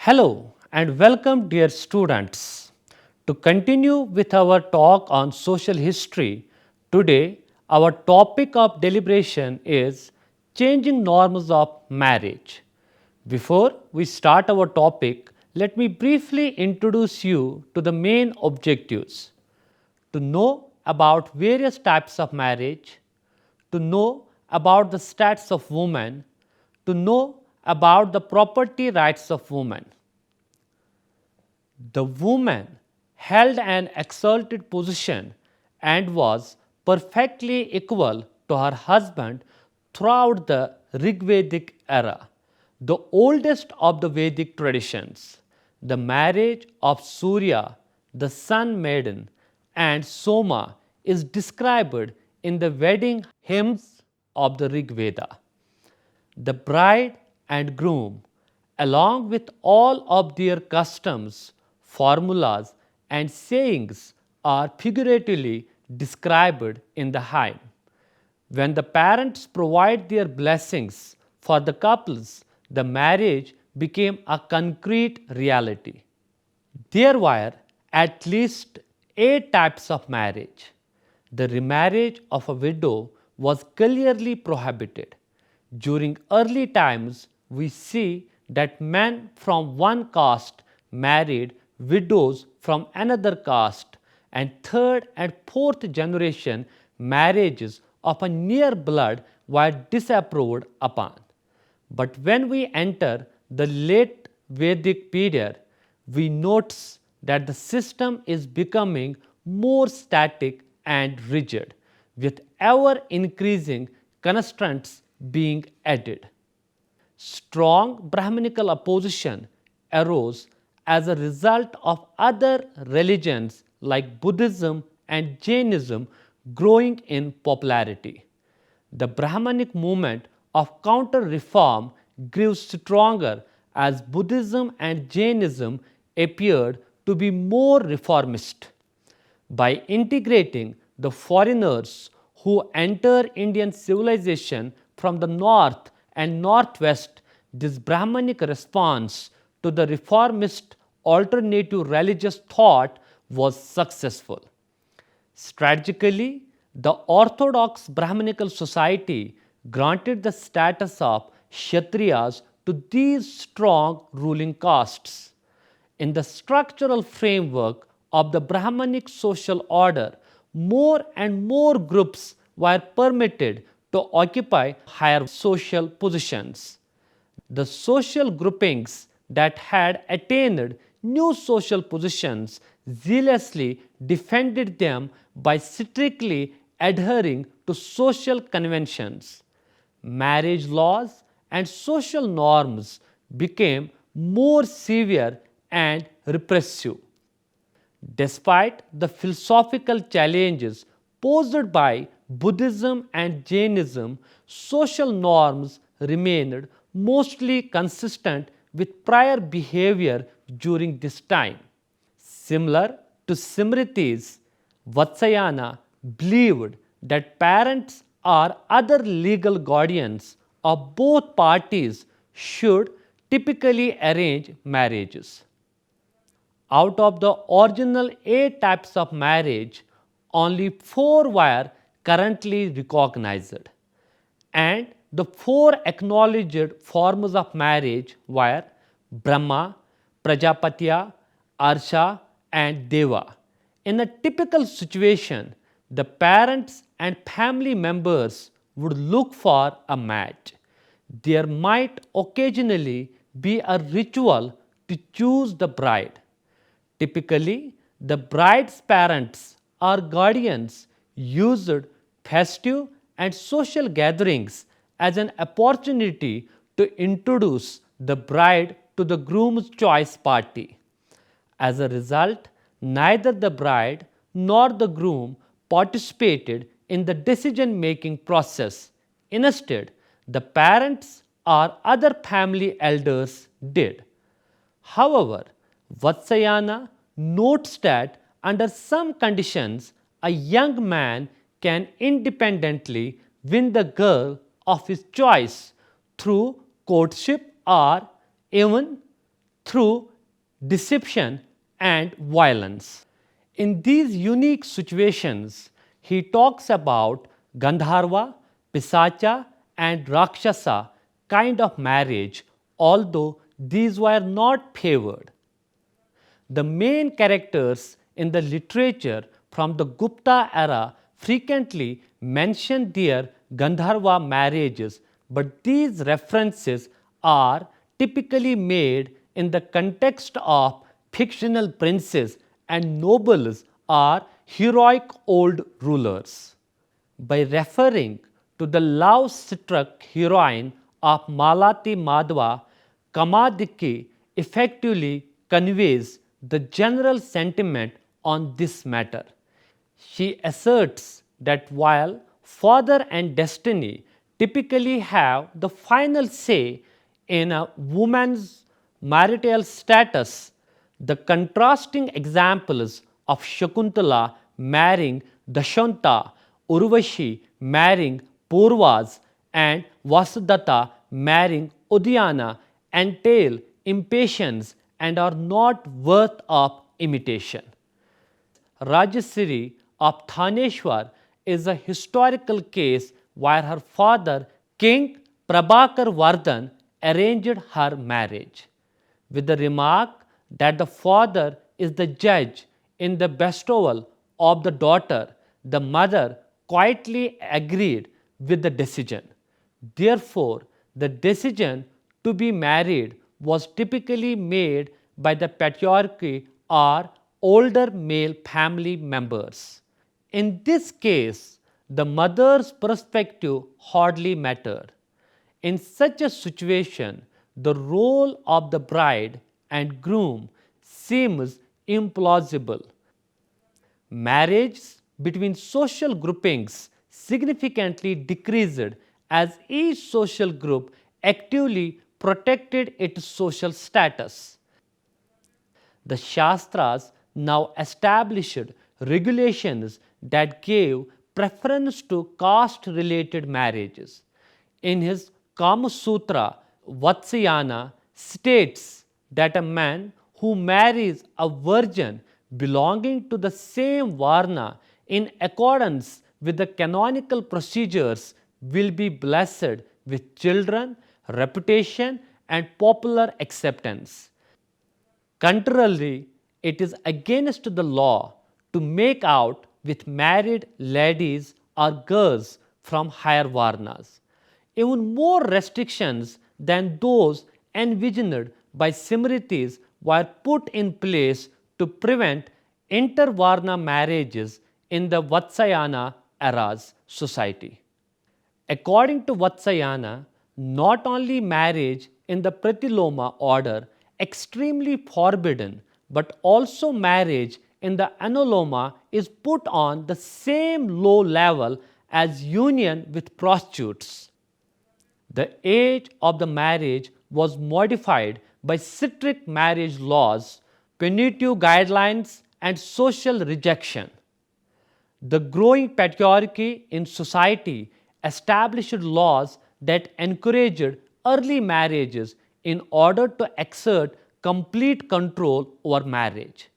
Hello and welcome, dear students. To continue with our talk on social history, today our topic of deliberation is changing norms of marriage. Before we start our topic, let me briefly introduce you to the main objectives: to know about various types of marriage, to know about the status of women, to know about the property rights of women. The woman held an exalted position and was perfectly equal to her husband throughout the Rigvedic era, the oldest of the Vedic traditions. The marriage of Surya, the sun maiden, and Soma is described in the wedding hymns of the Rig Veda. The bride and groom, along with all of their customs, formulas, and sayings, are figuratively described in the hymn. When the parents provide their blessings for the couples, the marriage became a concrete reality. There were at least 8 types of marriage. The remarriage of a widow was clearly prohibited. During early times, we see that men from one caste married widows from another caste, and third and fourth generation marriages of a near blood were disapproved upon. But when we enter the late Vedic period, we notice that the system is becoming more static and rigid, with ever increasing constraints being added. Strong Brahminical opposition arose as a result of other religions like Buddhism and Jainism growing in popularity. The Brahmanic movement of counter reform grew stronger as Buddhism and Jainism appeared to be more reformist. By integrating the foreigners who enter Indian civilization from the north and northwest, this Brahmanic response to the reformist alternative religious thought was successful. Strategically, the orthodox Brahminical society granted the status of Kshatriyas to these strong ruling castes. In the structural framework of the Brahmanic social order, more and more groups were permitted to occupy higher social positions. The social groupings that had attained new social positions zealously defended them by strictly adhering to social conventions. Marriage laws and social norms became more severe and repressive. Despite the philosophical challenges posed by Buddhism and Jainism, social norms remained mostly consistent with prior behavior during this time. Similar to Simritis, Vatsayana believed that parents or other legal guardians of both parties should typically arrange marriages. Out of the original 8 types of marriage, only 4 were currently recognized, and the 4 acknowledged forms of marriage were Brahma, Prajapatya, Arsha, and Deva. In a typical situation, the parents and family members would look for a match. There might occasionally be a ritual to choose the bride. Typically, the bride's parents or guardians used festive and social gatherings as an opportunity to introduce the bride to the groom's choice party. As a result, neither the bride nor the groom participated in the decision making process. Instead, the parents or other family elders did. However, Vatsayana notes that under some conditions, a young man can independently win the girl of his choice through courtship or even through deception and violence. In these unique situations, he talks about Gandharva, Pisacha, and Rakshasa kind of marriage, although these were not favored. The main characters in the literature from the Gupta era frequently mention their Gandharva marriages, but these references are typically made in the context of fictional princes and nobles or heroic old rulers. By referring to the love-struck heroine of Malati Madhva, Kamadiki effectively conveys the general sentiment on this matter. She asserts that while father and destiny typically have the final say in a woman's marital status, the contrasting examples of Shakuntala marrying Dashanta, Urvashi marrying Purvas, and Vasudhata marrying Udayana entail impatience and are not worth of imitation. Rajasiri of Thaneshwar is a historical case where her father, King Prabhakar Vardhan, arranged her marriage, with the remark that the father is the judge in the bestowal of the daughter. The mother quietly agreed with the decision. Therefore, the decision to be married was typically made by the patriarchy or older male family members. In this case, the mother's perspective hardly mattered. In such a situation, the role of the bride and groom seems implausible. Marriages between social groupings significantly decreased as each social group actively protected its social status. The Shastras now established regulations that gave preference to caste related marriages. In his Kama Sutra, Vatsyayana states that a man who marries a virgin belonging to the same Varna in accordance with the canonical procedures will be blessed with children, reputation, and popular acceptance. Contrarily, it is against the law to make out with married ladies or girls from higher Varnas. Even more restrictions than those envisioned by Simritis were put in place to prevent inter-Varna marriages in the Vatsyayana era's society. According to Vatsyayana, not only marriage in the Pratiloma order extremely forbidden, but also marriage in the Anuloma is put on the same low level as union with prostitutes. The age of the marriage was modified by strict marriage laws, punitive guidelines, and social rejection. The growing patriarchy in society established laws that encouraged early marriages in order to exert complete control over marriage.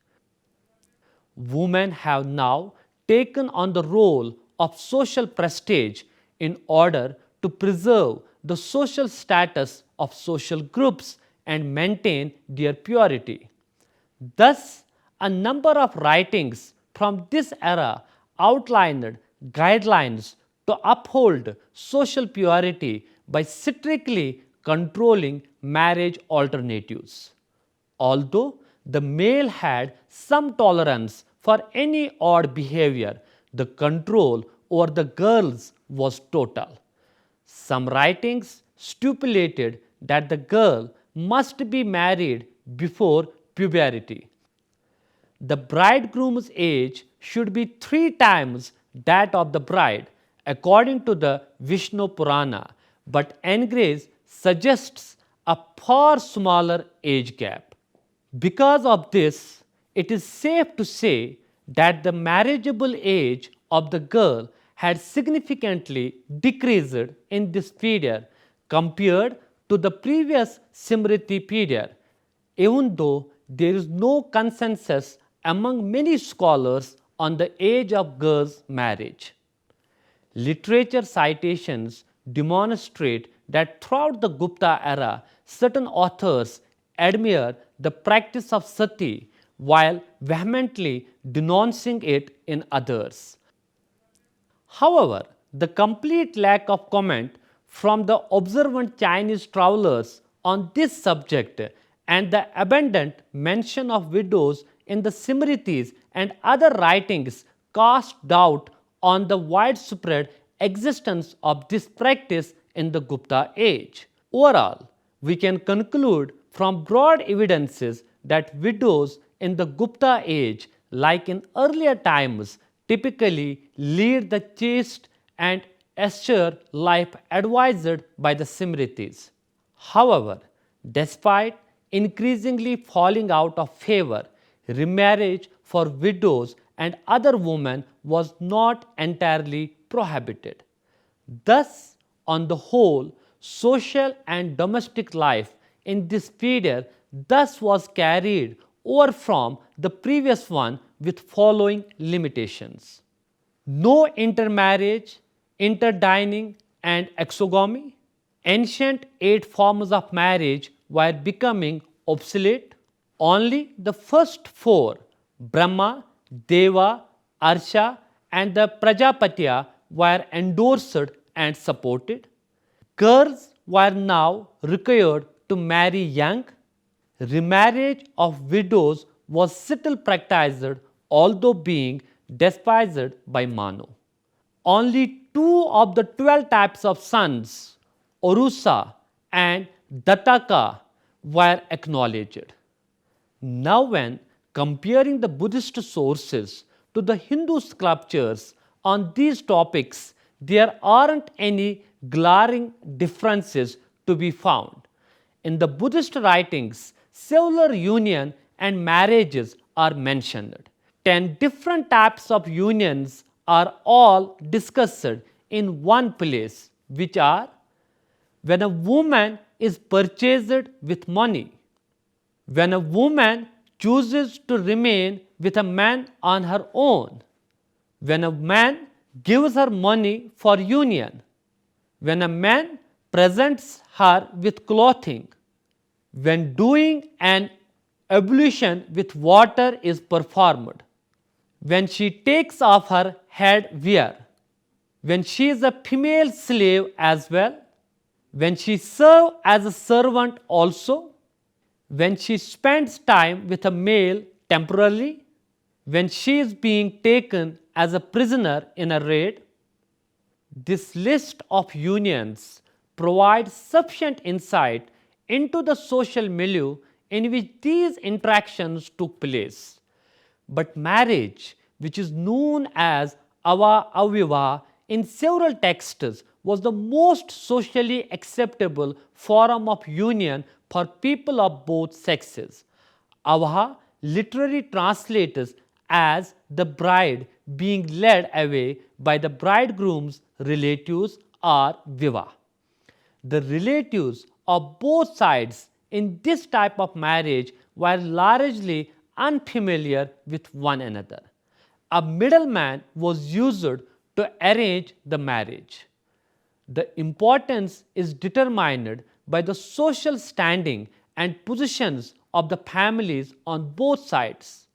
Women have now taken on the role of social prestige in order to preserve the social status of social groups and maintain their purity. Thus, a number of writings from this era outlined guidelines to uphold social purity by strictly controlling marriage alternatives. Although the male had some tolerance for any odd behavior, the control over the girls was total. Some writings stipulated that the girl must be married before puberty. The bridegroom's age should be 3 times that of the bride, according to the Vishnu Purana, but Engres suggests a far smaller age gap. Because of this, it is safe to say that the marriageable age of the girl had significantly decreased in this period compared to the previous Simriti period. even though there is no consensus among many scholars on the age of girls' marriage. Literature citations demonstrate that throughout the Gupta era, certain authors admire the practice of sati while vehemently denouncing it in others. However, the complete lack of comment from the observant Chinese travelers on this subject and the abundant mention of widows in the Simritis and other writings cast doubt on the widespread existence of this practice in the Gupta age. Overall, we can conclude from broad evidences that widows in the Gupta age, like in earlier times, typically lead the chaste and austere life advised by the Simritis. However, despite increasingly falling out of favor, remarriage for widows and other women was not entirely prohibited. Thus, on the whole, social and domestic life in this period thus was carried over from the previous one with following limitations: no intermarriage, interdining, and exogamy. Ancient 8 forms of marriage were becoming obsolete. Only the first 4, Brahma, Deva, Arsha, and the Prajapatya, were endorsed and supported. Girls were now required to marry young. Remarriage of widows was still practiced, although being despised by Manu. Only 2 of the 12 types of sons, Orusa and Dattaka, were acknowledged. Now, when comparing the Buddhist sources to the Hindu sculptures on these topics, there aren't any glaring differences to be found. In the Buddhist writings, several union and marriages are mentioned. 10 different types of unions are all discussed in one place, which are: when a woman is purchased with money, when a woman chooses to remain with a man on her own, when a man gives her money for union, when a man presents her with clothing, when doing an ablution with water is performed, when she takes off her head wear, when she is a female slave as well, when she serves as a servant also, when she spends time with a male temporarily, when she is being taken as a prisoner in a raid. This list of unions provides sufficient insight into the social milieu in which these interactions took place. But marriage, which is known as ava aviva in several texts, was the most socially acceptable form of union for people of both sexes. Avaha literally translates as the bride being led away by the bridegroom's relatives or viva. The relatives of both sides in this type of marriage were largely unfamiliar with one another. A middleman was used to arrange the marriage. The importance is determined by the social standing and positions of the families on both sides.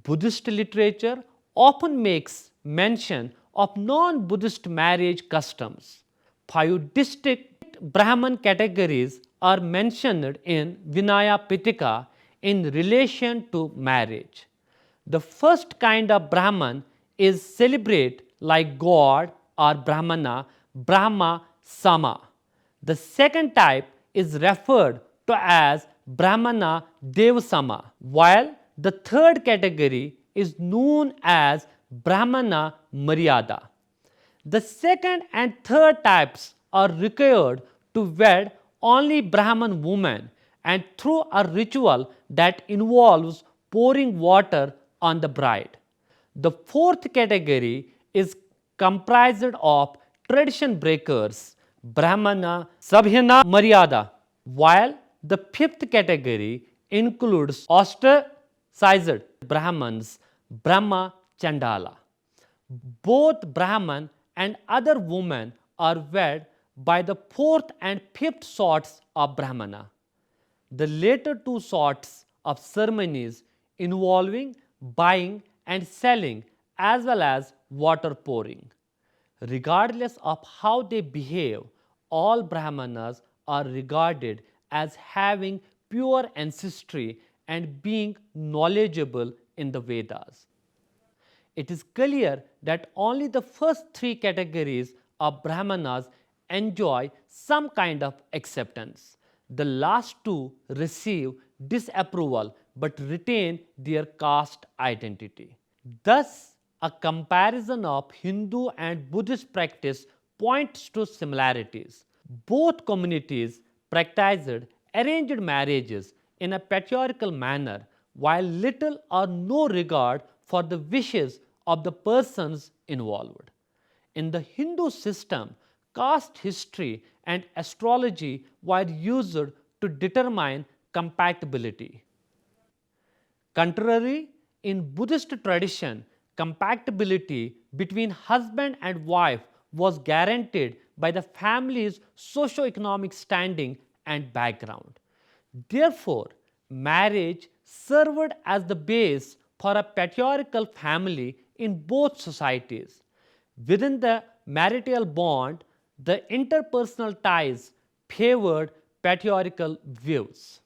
Buddhist literature often makes mention of non-Buddhist marriage customs. 5 distinct Brahman categories are mentioned in Vinaya Pitaka in relation to marriage. The first kind of Brahman is celebrate like God or Brahmana, Brahma Sama. The second type is referred to as Brahmana Devasama, while the third category is known as Brahmana Maryada. The second and third types are required to wed only Brahman women and through a ritual that involves pouring water on the bride. The fourth category is comprised of tradition breakers, Brahmana Sabhyana Maryada, while the fifth category includes ostracized Brahmins, Brahma Chandala. Both Brahman and other women are wed by the fourth and fifth sorts of Brahmana. The later two sorts of ceremonies involving buying and selling as well as water pouring. Regardless of how they behave, all Brahmanas are regarded as having pure ancestry and being knowledgeable in the Vedas. It is clear that only the first three categories of Brahmanas enjoy some kind of acceptance. The last two receive disapproval but retain their caste identity. Thus, a comparison of Hindu and Buddhist practice points to similarities. Both communities practiced arranged marriages in a patriarchal manner, while little or no regard for the wishes of the persons involved. In the Hindu system, caste history and astrology were used to determine compatibility. Contrary, in Buddhist tradition, compatibility between husband and wife was guaranteed by the family's socio-economic standing and background. Therefore, marriage served as the base for a patriarchal family in both societies. Within the marital bond, the interpersonal ties favored patriarchal views.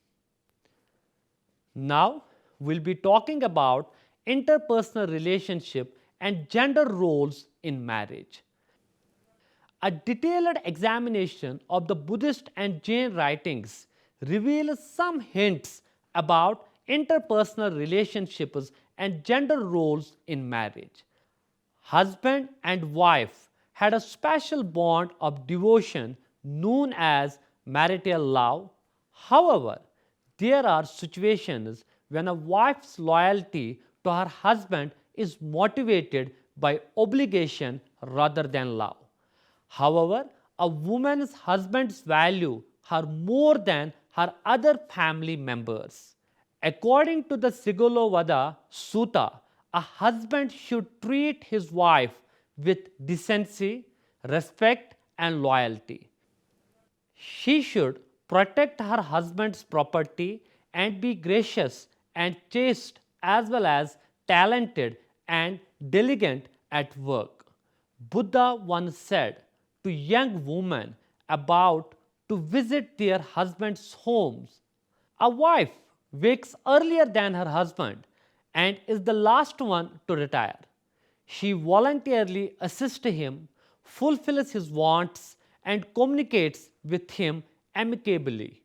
Now, we'll be talking about interpersonal relationship and gender roles in marriage. A detailed examination of the Buddhist and Jain writings reveals some hints about interpersonal relationships and gender roles in marriage. Husband and wife had a special bond of devotion known as marital love. However, there are situations when a wife's loyalty to her husband is motivated by obligation rather than love. However, a woman's husband's value her more than her other family members. According to the Sigalovada Sutta, a husband should treat his wife with decency, respect, and loyalty. She should protect her husband's property and be gracious and chaste as well as talented and diligent at work. Buddha once said to young women about to visit their husbands' homes, a wife wakes earlier than her husband and is the last one to retire. She voluntarily assists him, fulfills his wants, and communicates with him amicably.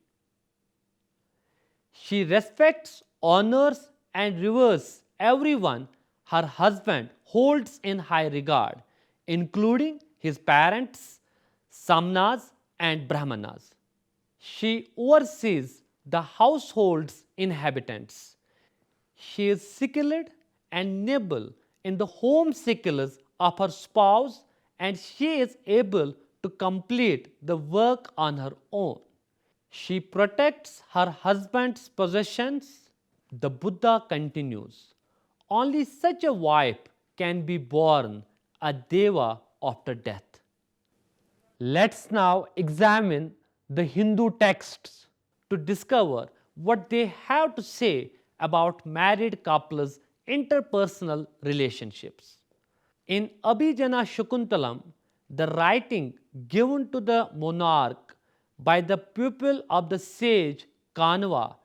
She respects, honors, and reveres everyone her husband holds in high regard, including his parents, Samnas, and Brahmanas. She oversees the household's inhabitants. She is skilled and nimble in the home skills of her spouse, and she is able to complete the work on her own. She protects her husband's possessions. The Buddha continues, only such a wife can be born a deva after death. Let's now examine the Hindu texts to discover what they have to say about married couples' interpersonal relationships. In Abhijana Shakuntalam, the writing given to the monarch by the pupil of the sage Kanva,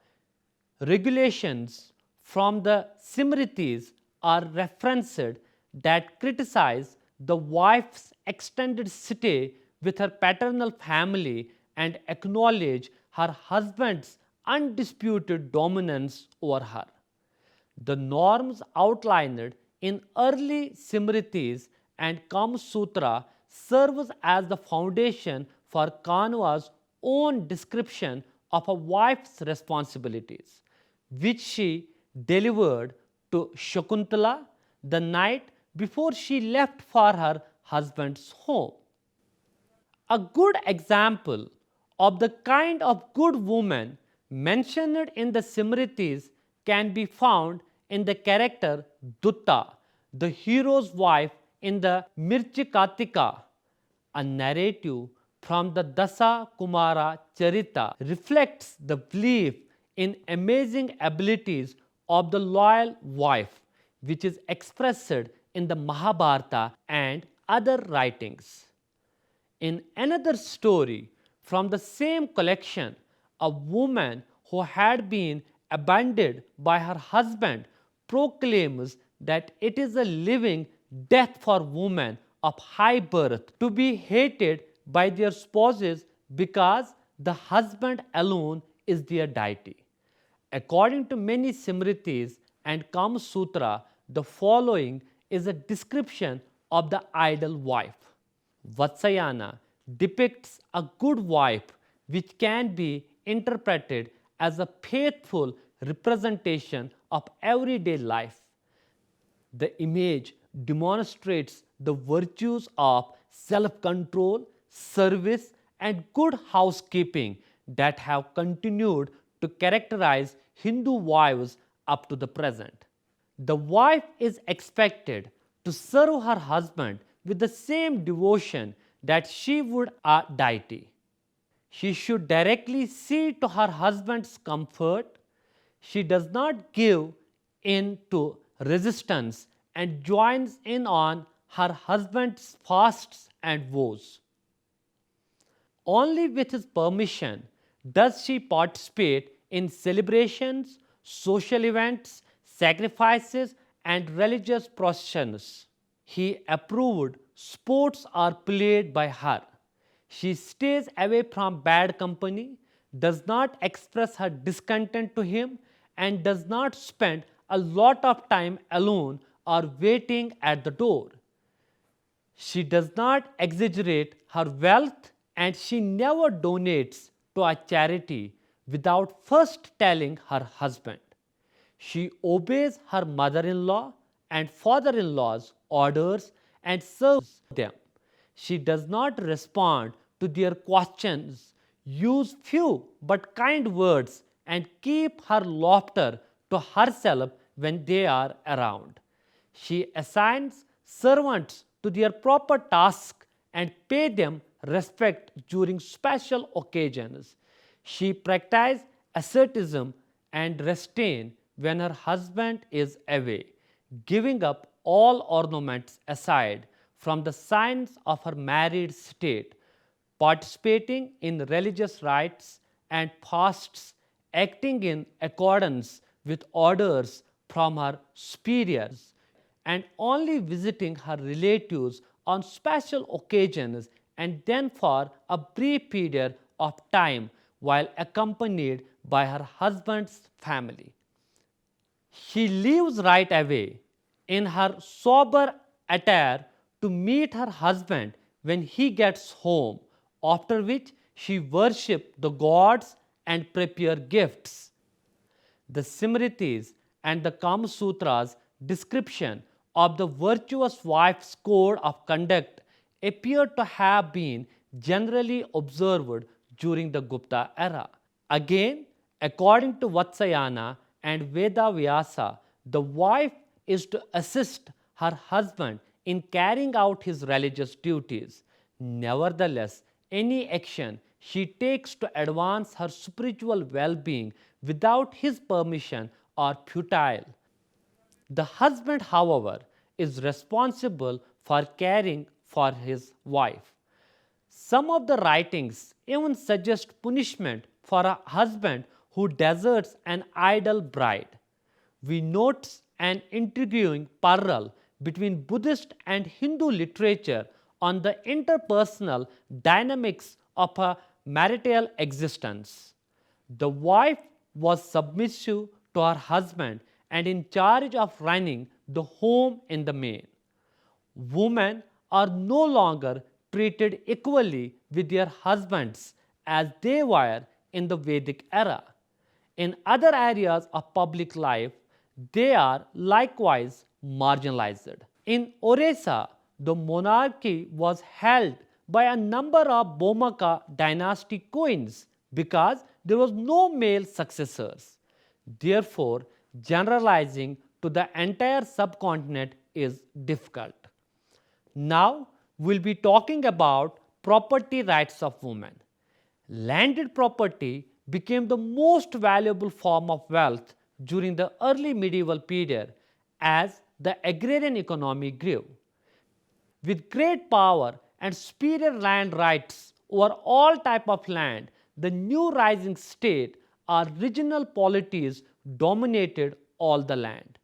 regulations from the Simritis are referenced that criticize the wife's extended stay with her paternal family and acknowledge her husband's undisputed dominance over her. The norms outlined in early Simritis and Kama Sutra serves as the foundation for Kanva's own description of a wife's responsibilities, which she delivered to Shakuntala the night before she left for her husband's home. A good example of the kind of good woman mentioned in the Simritis can be found in the character Dutta, the hero's wife in the Mirchikatika. A narrative from the Dasa Kumara Charita reflects the belief in amazing abilities of the loyal wife, which is expressed in the Mahabharata and other writings. In another story from the same collection, a woman who had been abandoned by her husband proclaims that it is a living death for women of high birth to be hated by their spouses because the husband alone is their deity. According to many Simritis and Kama Sutra, the following is a description of the ideal wife. Vatsayana depicts a good wife which can be interpreted as a faithful representation of everyday life. The image demonstrates the virtues of self control, service, and good housekeeping that have continued to characterize Hindu wives up to the present. The wife is expected to serve her husband with the same devotion that she would a deity. She should directly see to her husband's comfort. She does not give in to resistance and joins in on her husband's fasts and vows. Only with his permission does she participate in celebrations, social events, sacrifices, and religious processions. He approved sports are played by her. She stays away from bad company, does not express her discontent to him, and does not spend a lot of time alone or waiting at the door. She does not exaggerate her wealth, and she never donates to a charity without first telling her husband. She obeys her mother in law and father in law's orders and serves them. She does not respond to their questions, use few but kind words, and keep her laughter to herself when they are around. She assigns servants to their proper task and pay them respect during special occasions. She practices asceticism and restraint when her husband is away, giving up all ornaments aside from the signs of her married state, participating in religious rites and fasts, acting in accordance with orders from her superiors, and only visiting her relatives on special occasions and then for a brief period of time while accompanied by her husband's family. She leaves right away in her sober attire to meet her husband when he gets home, after which she worships the gods and prepare gifts. The Simritis and the Kama Sutra's description of the virtuous wife's code of conduct appear to have been generally observed during the Gupta era. Again, according to Vatsayana and Veda Vyasa, the wife is to assist her husband in carrying out his religious duties. Nevertheless, any action she takes to advance her spiritual well being without his permission are futile. The husband, however, is responsible for caring for his wife. Some of the writings even suggest punishment for a husband who deserts an idle bride. We note an intriguing parallel between Buddhist and Hindu literature on the interpersonal dynamics of a marital existence. The wife was submissive to her husband and in charge of running the home in the main. Women are no longer treated equally with their husbands as they were in the Vedic era. In other areas of public life, they are likewise marginalized. In Orissa, the monarchy was held by a number of Bomaka dynasty queens because there was no male successors. Therefore, generalizing to the entire subcontinent is difficult. Now, we'll be talking about property rights of women. Landed property became the most valuable form of wealth during the early medieval period as the agrarian economy grew. With great power and superior land rights over all type of land, the new rising state or regional polities dominated all the land.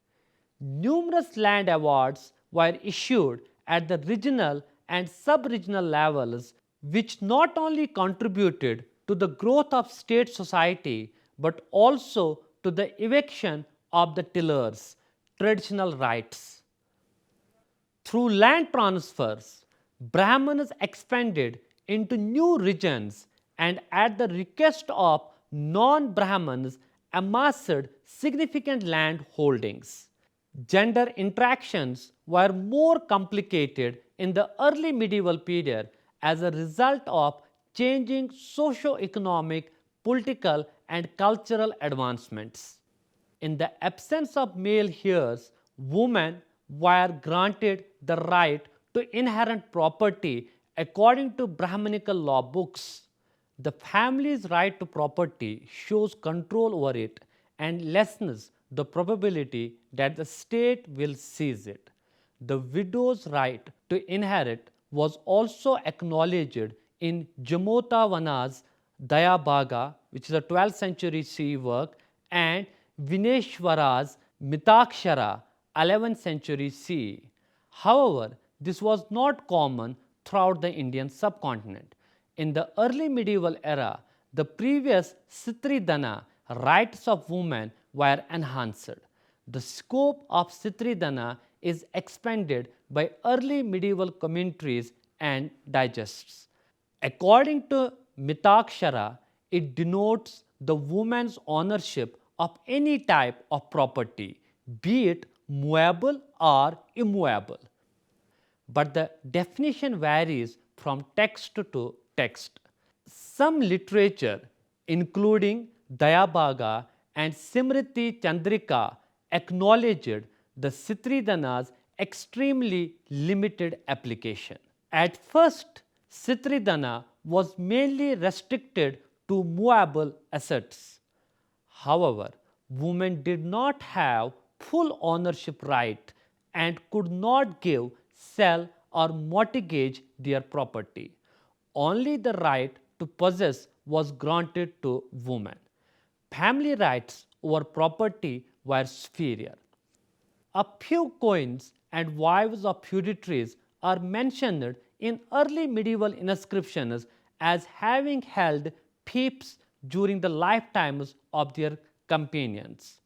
Numerous land awards were issued at the regional and sub-regional levels, which not only contributed to the growth of state society but also to the eviction of the tillers' traditional rights. Through land transfers, Brahmanas expanded into new regions and at the request of non-Brahmanas amassed significant land holdings. Gender interactions were more complicated in the early medieval period as a result of changing socio-economic, political and cultural advancements. In the absence of male heirs, women were granted the right to inherit property according to Brahmanical law books. The family's right to property shows control over it and lessens the probability that the state will seize it. The widow's right to inherit was also acknowledged in Jamotavana's Dayabhaga, which is a 12th century CE work, and Vineshwara's Mitakshara, 11th century CE. However, this was not common throughout the Indian subcontinent. In the early medieval era, the previous Stridhana rights of women were enhanced. The scope of Stridhana is expanded by early medieval commentaries and digests. According to Mitakshara, it denotes the woman's ownership of any type of property, be it movable or immovable. But the definition varies from text to text. Some literature, including Dayabhaga and Simriti Chandrika, acknowledged the Stridhana's extremely limited application. At first, Stridhana was mainly restricted to movable assets. However, women did not have full ownership right and could not give, sell or mortgage their property. Only the right to possess was granted to women. Family rights over property were superior. A few queens and wives of feudatories are mentioned in early medieval inscriptions as having held fiefs during the lifetimes of their companions.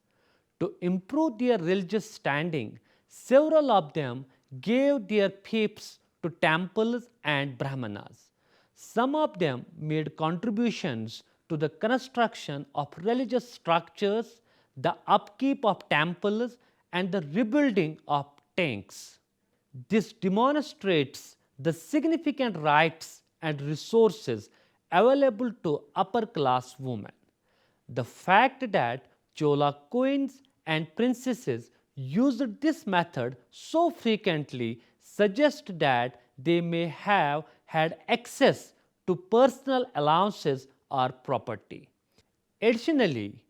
To improve their religious standing, several of them gave their fiefs to temples and brahmanas. Some of them made contributions to the construction of religious structures, the upkeep of temples, and the rebuilding of tanks. This demonstrates the significant rights and resources available to upper class women. The fact that Chola queens and princesses used this method so frequently suggests that they may have had access to personal allowances or property. Additionally,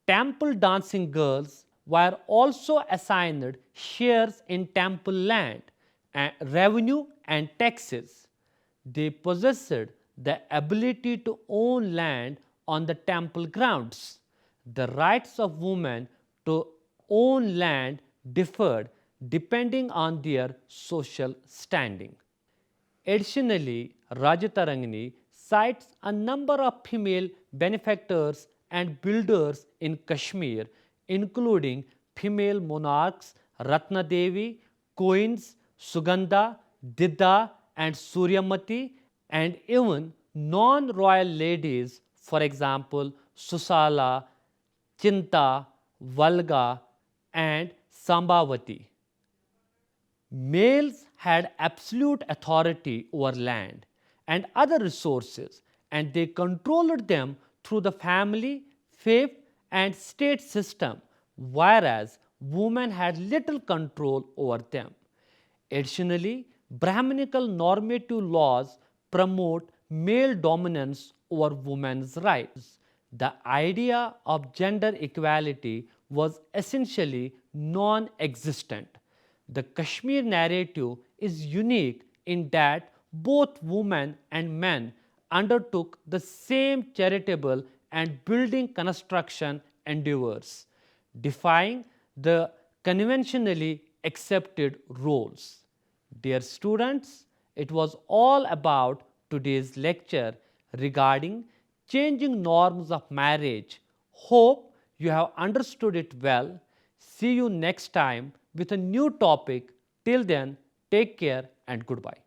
temple dancing girls were also assigned shares in temple land, revenue and taxes. They possessed the ability to own land on the temple grounds. The rights of women to own land differed depending on their social standing. Additionally, Rajatarangini cites a number of female benefactors and builders in Kashmir, including female monarchs Ratna Devi, queens Sugandha, Didda and Suryamati, and even non-royal ladies, for example, Susala, Chinta, Valga, and Sambhavati. Males had absolute authority over land and other resources, and they controlled them through the family, faith, and state system, whereas women had little control over them. Additionally, Brahminical normative laws promote male dominance over women's rights. The idea of gender equality was essentially non existent. The Kashmir narrative is unique in that both women and men undertook the same charitable and building construction endeavors, defying the conventionally accepted roles. Dear students, it was all about today's lecture regarding changing norms of marriage. Hope you have understood it well. See you next time with a new topic. Till then, take care and goodbye.